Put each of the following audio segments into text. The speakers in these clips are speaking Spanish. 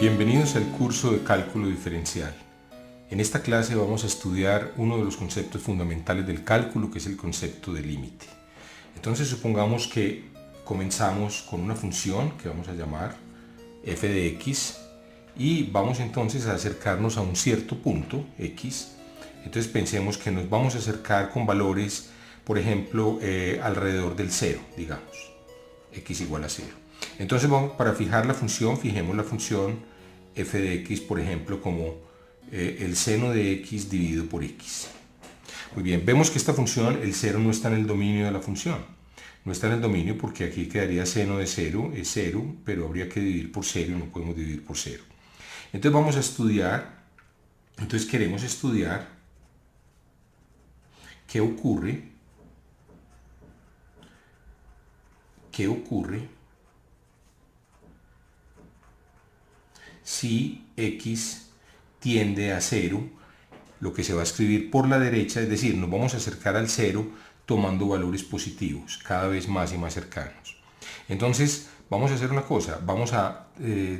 Bienvenidos al curso de cálculo diferencial. En esta clase vamos a estudiar uno de los conceptos fundamentales del cálculo, que es el concepto de límite. Entonces supongamos que comenzamos con una función que vamos a llamar f de x y vamos entonces a acercarnos a un cierto punto x. Entonces pensemos que nos vamos a acercar con valores, por ejemplo, alrededor del 0, digamos, x igual a 0. Entonces para fijar la función, fijemos la función f de x, por ejemplo, como el seno de x dividido por x. Muy bien, vemos que esta función, el 0 no está en el dominio de la función. No está en el dominio porque aquí quedaría seno de 0, es 0, pero habría que dividir por 0 y no podemos dividir por 0. Entonces vamos a estudiar, queremos estudiar qué ocurre si x tiende a 0, lo que se va a escribir por la derecha, es decir, nos vamos a acercar al 0 tomando valores positivos, cada vez más y más cercanos. Entonces, vamos a hacer una cosa,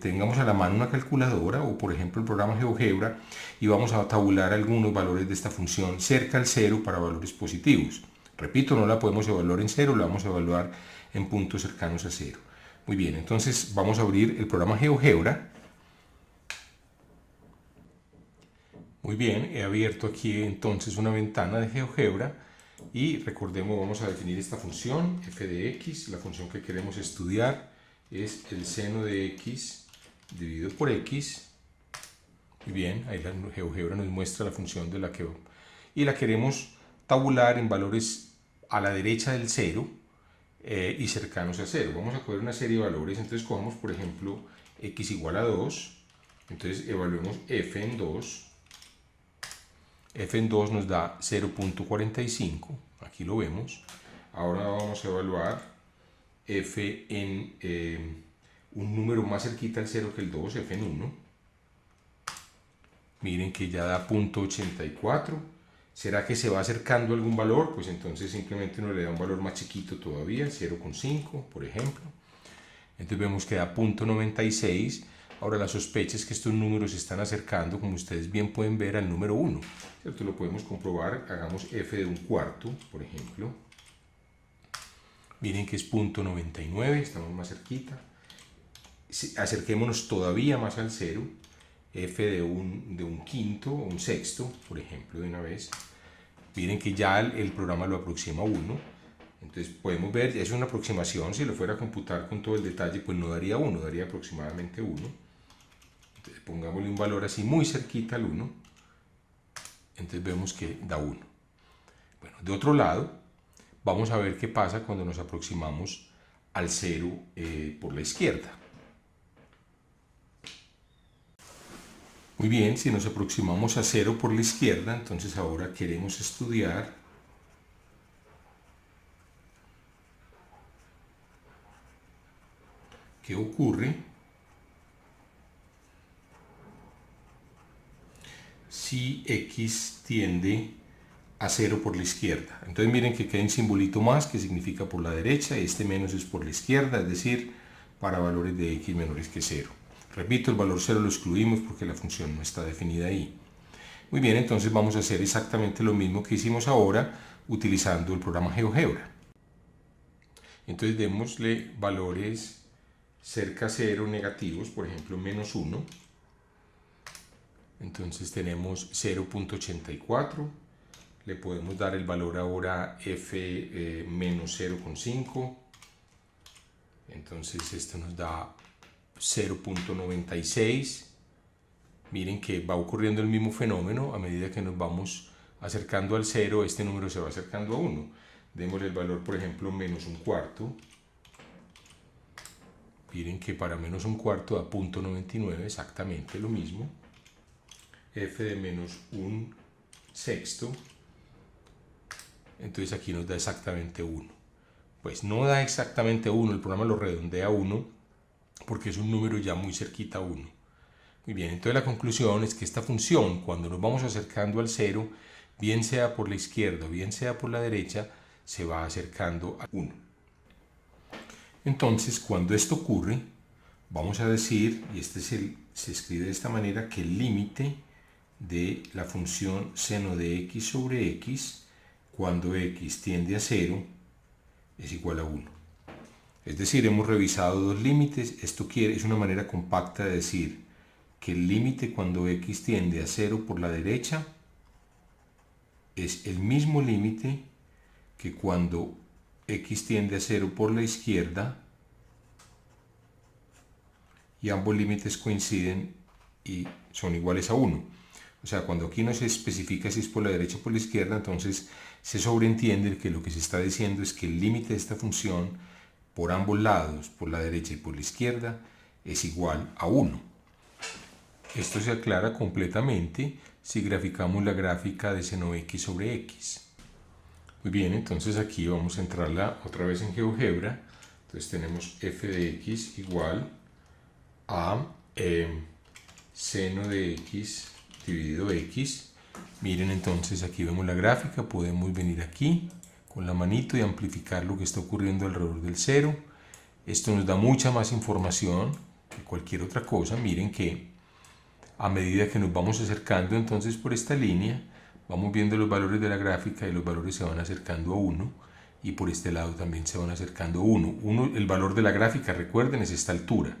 tengamos a la mano una calculadora o por ejemplo el programa GeoGebra y vamos a tabular algunos valores de esta función cerca al 0 para valores positivos. Repito, no la podemos evaluar en 0, la vamos a evaluar en puntos cercanos a 0. Muy bien, entonces vamos a abrir el programa GeoGebra. Muy bien, he abierto aquí entonces una ventana de GeoGebra y recordemos, vamos a definir esta función f de x. La función que queremos estudiar es el seno de x dividido por x. Muy bien, ahí la GeoGebra nos muestra la función de la que y la queremos tabular en valores a la derecha del 0 y cercanos a 0. Vamos a coger una serie de valores, entonces cogemos por ejemplo x igual a 2, entonces evaluemos f en 2. f en 2 nos da 0.45, aquí lo vemos. Ahora vamos a evaluar f en un número más cerquita al 0 que el 2, f en 1. Miren que ya da 0.84. ¿Será que se va acercando a algún valor? Pues entonces simplemente uno le da un valor más chiquito todavía, 0.5, por ejemplo. Entonces vemos que da 0.96. Ahora la sospecha es que estos números se están acercando, como ustedes bien pueden ver, al número 1. ¿Cierto? Lo podemos comprobar, hagamos f de un cuarto, por ejemplo. Miren que es 0.99, estamos más cerquita. Acerquémonos todavía más al 0, f de un quinto o un sexto, por ejemplo, de una vez. Miren que ya el programa lo aproxima a 1. Entonces podemos ver, es una aproximación, si lo fuera a computar con todo el detalle, pues no daría 1, daría aproximadamente 1. Entonces pongámosle un valor así muy cerquita al 1. Entonces vemos que da 1. Bueno, de otro lado, vamos a ver qué pasa cuando nos aproximamos al 0 por la izquierda. Muy bien, si nos aproximamos a 0 por la izquierda, entonces ahora queremos estudiar qué ocurre si x tiende a 0 por la izquierda. Entonces miren que queda un simbolito más que significa por la derecha, y este menos es por la izquierda, es decir, para valores de x menores que 0. Repito, el valor 0 lo excluimos porque la función no está definida ahí. Muy bien, entonces vamos a hacer exactamente lo mismo que hicimos ahora utilizando el programa GeoGebra. Entonces démosle valores cerca a 0 negativos, por ejemplo menos 1. Entonces tenemos 0.84. Le podemos dar el valor ahora f menos 0.5. Entonces esto nos da 0.96. Miren que va ocurriendo el mismo fenómeno a medida que nos vamos acercando al 0, este número se va acercando a 1. Démosle el valor, por ejemplo, menos un cuarto. Miren que para menos un cuarto da 0.99, exactamente lo mismo. F de menos un sexto. Entonces aquí nos da exactamente 1. Pues no da exactamente 1, el programa lo redondea a 1 porque es un número ya muy cerquita a 1. Muy bien, entonces la conclusión es que esta función, cuando nos vamos acercando al 0, bien sea por la izquierda o bien sea por la derecha, se va acercando a 1. Entonces, cuando esto ocurre, vamos a decir, y este es se escribe de esta manera, que el límite de la función seno de x sobre x cuando x tiende a 0 es igual a 1. Es decir, hemos revisado dos límites. Esto es una manera compacta de decir que el límite cuando x tiende a 0 por la derecha es el mismo límite que cuando x tiende a 0 por la izquierda, y ambos límites coinciden y son iguales a 1. O sea, cuando aquí no se especifica si es por la derecha o por la izquierda, entonces se sobreentiende que lo que se está diciendo es que el límite de esta función por ambos lados, por la derecha y por la izquierda, es igual a 1. Esto se aclara completamente si graficamos la gráfica de seno x sobre x. Muy bien, entonces aquí vamos a entrarla otra vez en GeoGebra. Entonces tenemos f de x igual a seno de x dividido x. Miren, entonces aquí vemos la gráfica. Podemos venir aquí con la manito y amplificar lo que está ocurriendo alrededor del 0. Esto nos da mucha más información que cualquier otra cosa. Miren que a medida que nos vamos acercando entonces por esta línea, vamos viendo los valores de la gráfica y los valores se van acercando a 1, y por este lado también se van acercando a 1. El valor de la gráfica, recuerden, es esta altura.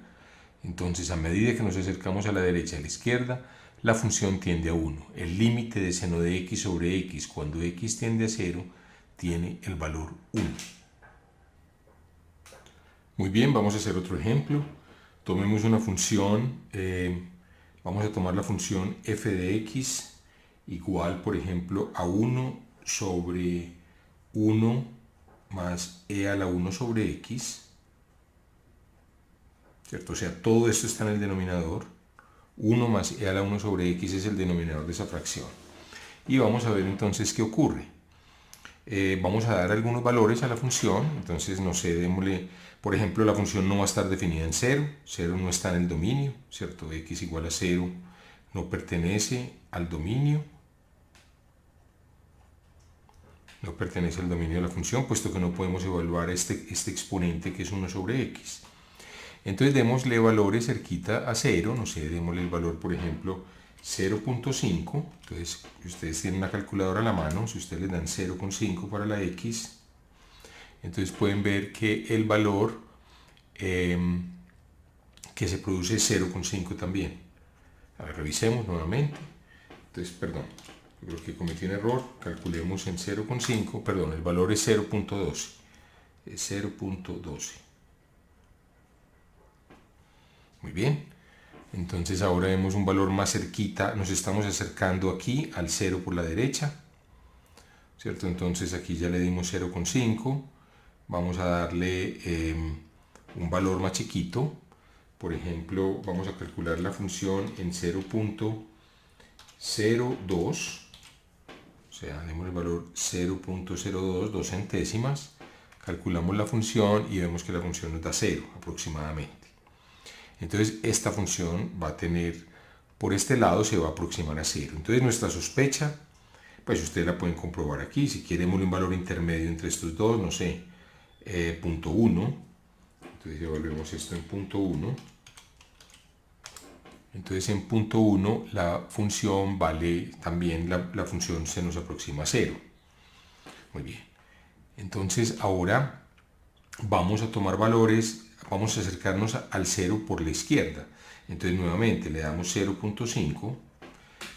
Entonces, a medida que nos acercamos a la derecha y a la izquierda, la función tiende a 1. El límite de seno de x sobre x cuando x tiende a 0 tiene el valor 1. Muy bien, vamos a hacer otro ejemplo. Tomemos una función, vamos a tomar la función f de x igual, por ejemplo, a 1 sobre 1 más e a la 1 sobre x. ¿Cierto? O sea, todo esto está en el denominador. 1 más e a la 1 sobre x es el denominador de esa fracción. Y vamos a ver entonces qué ocurre. Vamos a dar algunos valores a la función. Entonces, no sé, démosle, por ejemplo, la función no va a estar definida en 0. 0 no está en el dominio, ¿cierto? X igual a 0 no pertenece al dominio. No pertenece al dominio de la función, puesto que no podemos evaluar este exponente que es 1 sobre x. Entonces démosle valores cerquita a 0, no sé, démosle el valor, por ejemplo, 0.5. Entonces, si ustedes tienen una calculadora a la mano, si ustedes les dan 0.5 para la x, entonces pueden ver que el valor que se produce es 0.5 también. A ver, revisemos nuevamente. Entonces, perdón, creo que cometí un error. Calculemos en 0.5, perdón, el valor es 0.12. Es 0.12. Muy bien, entonces ahora vemos un valor más cerquita, nos estamos acercando aquí al 0 por la derecha, ¿cierto? Entonces aquí ya le dimos 0.5, vamos a darle un valor más chiquito, por ejemplo, vamos a calcular la función en 0.02, o sea, demos el valor 0.02, 2 centésimas, calculamos la función y vemos que la función nos da 0 aproximadamente. Entonces esta función va a tener, por este lado se va a aproximar a 0. Entonces nuestra sospecha, pues ustedes la pueden comprobar aquí. Si queremos un valor intermedio entre estos dos, no sé, 0.1. Entonces evaluemos esto en 0.1. Entonces en 0.1 la función vale también, la función se nos aproxima a 0. Muy bien. Entonces ahora vamos a tomar valores. Vamos a acercarnos al 0 por la izquierda. Entonces nuevamente le damos 0.5,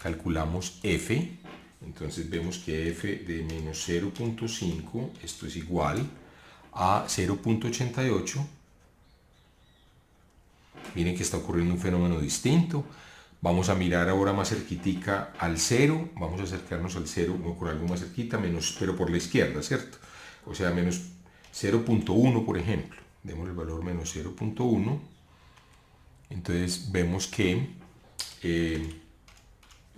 calculamos f, entonces vemos que f de menos 0.5, esto es igual a 0.88. Miren que está ocurriendo un fenómeno distinto. Vamos a mirar ahora más cerquitica al 0, vamos a acercarnos al 0 por algo más cerquita, pero por la izquierda, ¿cierto? O sea, menos 0.1, por ejemplo. Demos el valor menos 0.1. Entonces vemos que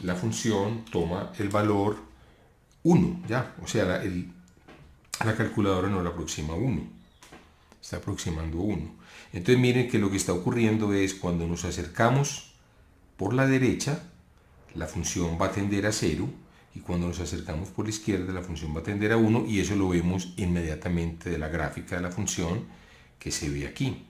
la función toma el valor 1, ya. O sea, la calculadora no la aproxima a 1. Está aproximando 1. Entonces miren que lo que está ocurriendo es cuando nos acercamos por la derecha, la función va a tender a 0. Y cuando nos acercamos por la izquierda, la función va a tender a 1. Y eso lo vemos inmediatamente de la gráfica de la función que se ve aquí.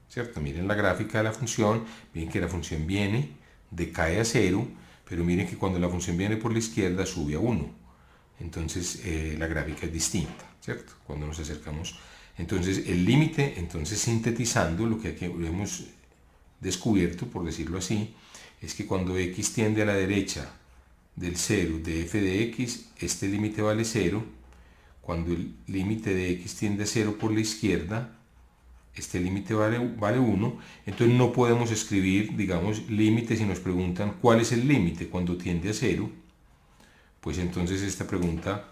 ¿cierto? Miren la gráfica de la función, miren que la función viene, decae a 0, pero miren que cuando la función viene por la izquierda sube a 1. Entonces la gráfica es distinta, ¿cierto? Cuando nos acercamos. Entonces el límite, entonces sintetizando lo que aquí hemos descubierto, por decirlo así, es que cuando x tiende a la derecha del 0 de f de x, este límite vale 0. Cuando el límite de x tiende a 0 por la izquierda, este límite vale 1. Entonces no podemos escribir, digamos, límite si nos preguntan cuál es el límite cuando tiende a 0. Pues entonces esta pregunta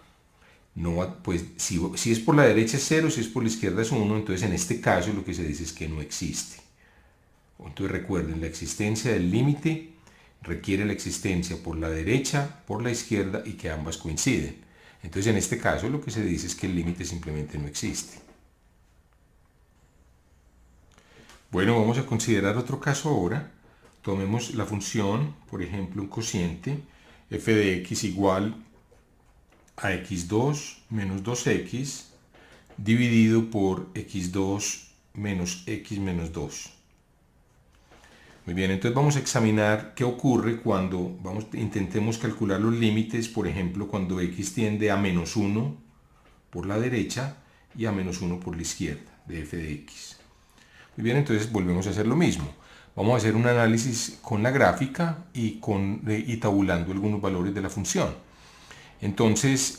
no va, pues si es por la derecha es 0, si es por la izquierda es 1, entonces en este caso lo que se dice es que no existe. Entonces recuerden, la existencia del límite requiere la existencia por la derecha, por la izquierda y que ambas coinciden. Entonces en este caso lo que se dice es que el límite simplemente no existe. Bueno, vamos a considerar otro caso ahora. Tomemos la función, por ejemplo, un cociente f de x igual a x2 menos 2x dividido por x2 menos x menos 2. Muy bien, entonces vamos a examinar qué ocurre cuando intentemos calcular los límites, por ejemplo, cuando x tiende a menos 1 por la derecha y a menos 1 por la izquierda de f de x. Muy bien, entonces volvemos a hacer lo mismo. Vamos a hacer un análisis con la gráfica y tabulando algunos valores de la función. Entonces,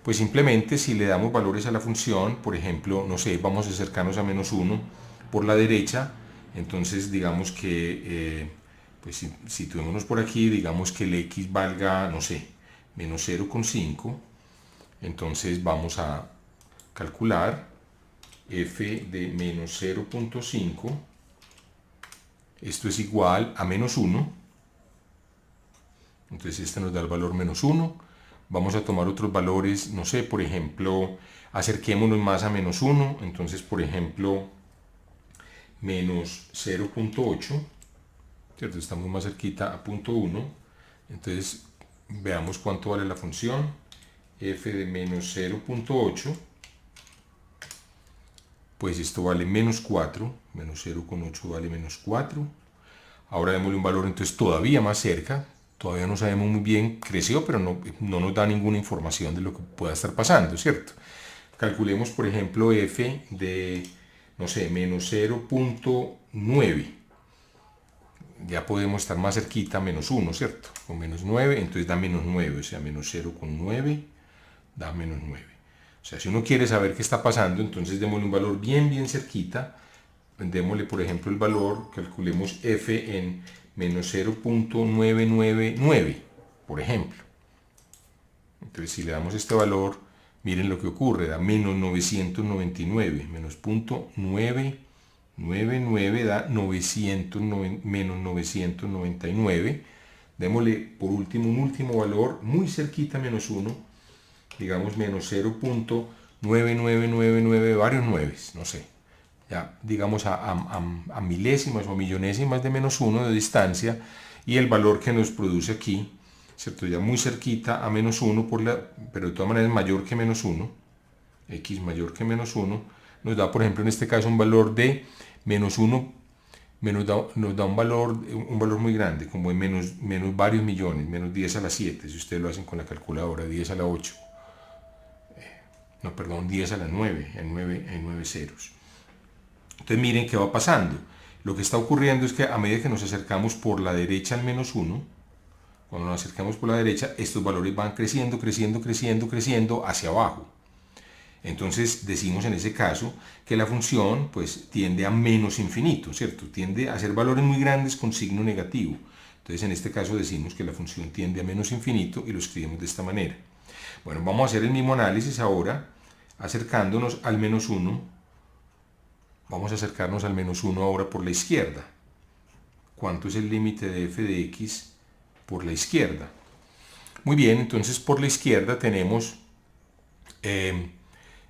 pues simplemente si le damos valores a la función, por ejemplo, no sé, vamos a acercarnos a menos 1 por la derecha, entonces digamos que, pues situémonos por aquí, digamos que el x valga, no sé, menos 0,5, entonces vamos a calcular f de menos 0,5, esto es igual a menos 1, entonces este nos da el valor menos 1, vamos a tomar otros valores, no sé, por ejemplo, acerquémonos más a menos 1, entonces por ejemplo, menos 0,8, ¿cierto? Estamos más cerquita a 0,1, entonces veamos cuánto vale la función, f de menos 0,8, pues esto vale menos 4, menos 0,8 vale menos 4, ahora démosle un valor entonces todavía más cerca, todavía no sabemos muy bien, creció, pero no nos da ninguna información de lo que pueda estar pasando, ¿cierto? Calculemos, por ejemplo, f de, no sé, menos 0,9. Ya podemos estar más cerquita a menos 1, ¿cierto? Con menos 9, entonces da menos 9, o sea, menos 0,9 da menos 9. O sea, si uno quiere saber qué está pasando, entonces démosle un valor bien cerquita. Démosle, por ejemplo, el valor, calculemos f en menos 0,999, por ejemplo. Entonces, si le damos este valor, miren lo que ocurre, da menos 999, menos 0,999 da menos 999. Démosle, por último, un último valor, muy cerquita, menos 1, digamos menos 0,9999, varios 9, no sé. Ya digamos a milésimas o millonésimas de menos 1 de distancia, y el valor que nos produce aquí, ¿cierto? Ya muy cerquita a menos 1, pero de todas maneras mayor que menos 1, x mayor que menos 1, nos da, por ejemplo, en este caso un valor de menos 1, nos da un valor muy grande, como en menos varios millones, menos 10 a la 7, si ustedes lo hacen con la calculadora, 10 a la 8, no, perdón, 10 a la 9, en 9 ceros. Entonces miren qué va pasando. Lo que está ocurriendo es que a medida que nos acercamos por la derecha al menos 1, cuando nos acercamos por la derecha, estos valores van creciendo hacia abajo. Entonces decimos en ese caso que la función pues tiende a menos infinito, ¿cierto? Tiende a ser valores muy grandes con signo negativo. Entonces en este caso decimos que la función tiende a menos infinito y lo escribimos de esta manera. Bueno, vamos a hacer el mismo análisis ahora, acercándonos al menos 1. Vamos a acercarnos al menos 1 ahora por la izquierda. ¿Cuánto es el límite de f de x por la izquierda? Muy bien, entonces por la izquierda tenemos,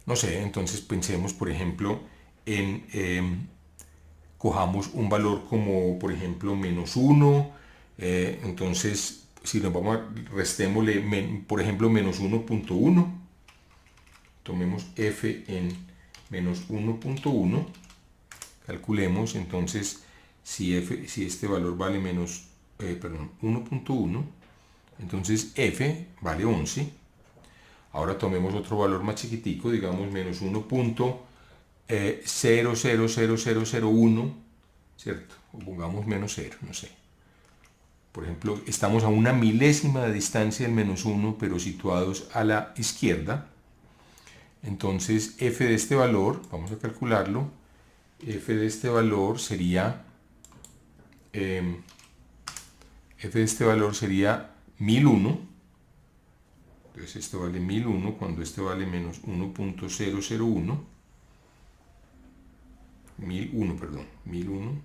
no sé, entonces pensemos por ejemplo en, cojamos un valor como por ejemplo menos 1, entonces si nos vamos a, restémosle por ejemplo menos 1,1, tomemos f en menos 1,1, Calculemos entonces si este valor vale menos 1.1, entonces f vale 11. Ahora tomemos otro valor más chiquitico, digamos menos 1.0000001, ¿cierto? O pongamos menos 0, no sé. Por ejemplo, estamos a una milésima de distancia del menos 1, pero situados a la izquierda. Entonces, f de este valor, vamos a calcularlo, f de este valor sería 1001. Entonces, esto vale 1001 cuando este vale menos 1.001. 1001.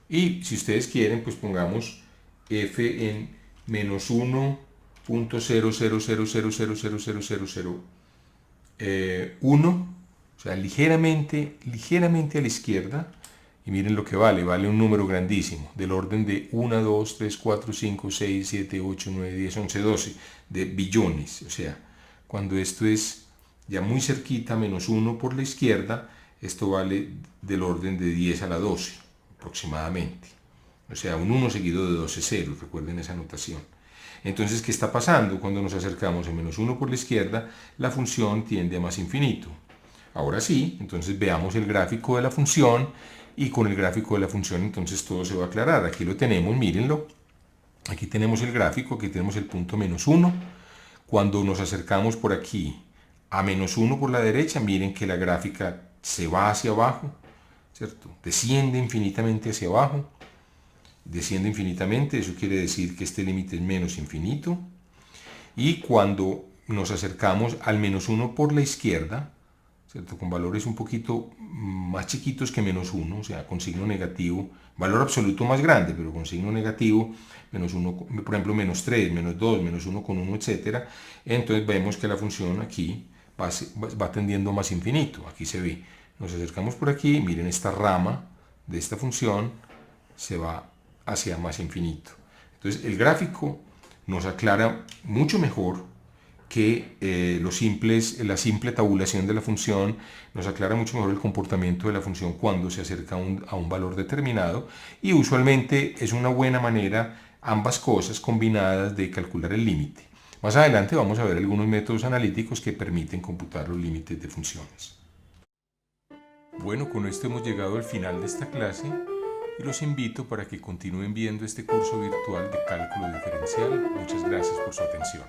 Y si ustedes quieren, pues pongamos f en menos 1.00000000001, o sea, ligeramente a la izquierda. Y miren lo que vale un número grandísimo, del orden de 1, 2, 3, 4, 5, 6, 7, 8, 9, 10, 11, 12, de billones. O sea, cuando esto es ya muy cerquita, menos 1 por la izquierda, esto vale del orden de 10 a la 12, aproximadamente. O sea, un 1 seguido de 12 ceros, recuerden esa notación. Entonces, ¿qué está pasando? Cuando nos acercamos a menos 1 por la izquierda, la función tiende a más infinito. Ahora sí, entonces veamos el gráfico de la función, y con el gráfico de la función entonces todo se va a aclarar. Aquí lo tenemos, mírenlo. Aquí tenemos el gráfico, aquí tenemos el punto menos 1. Cuando nos acercamos por aquí a menos 1 por la derecha, miren que la gráfica se va hacia abajo, ¿cierto? Desciende infinitamente hacia abajo. Desciende infinitamente, eso quiere decir que este límite es menos infinito. Y cuando nos acercamos al menos 1 por la izquierda, ¿cierto? Con valores un poquito más chiquitos que menos 1, o sea, con signo negativo, valor absoluto más grande, pero con signo negativo, menos 1, por ejemplo, menos 3, menos 2, menos 1 con 1, etc. Entonces vemos que la función aquí va tendiendo más infinito. Aquí se ve, nos acercamos por aquí, miren esta rama de esta función se va hacia más infinito. Entonces el gráfico nos aclara mucho mejor que la simple tabulación de la función, nos aclara mucho mejor el comportamiento de la función cuando se acerca a un valor determinado, y usualmente es una buena manera ambas cosas combinadas de calcular el límite. Más adelante vamos a ver algunos métodos analíticos que permiten computar los límites de funciones. Bueno, con esto hemos llegado al final de esta clase y los invito para que continúen viendo este curso virtual de cálculo diferencial. Muchas gracias por su atención.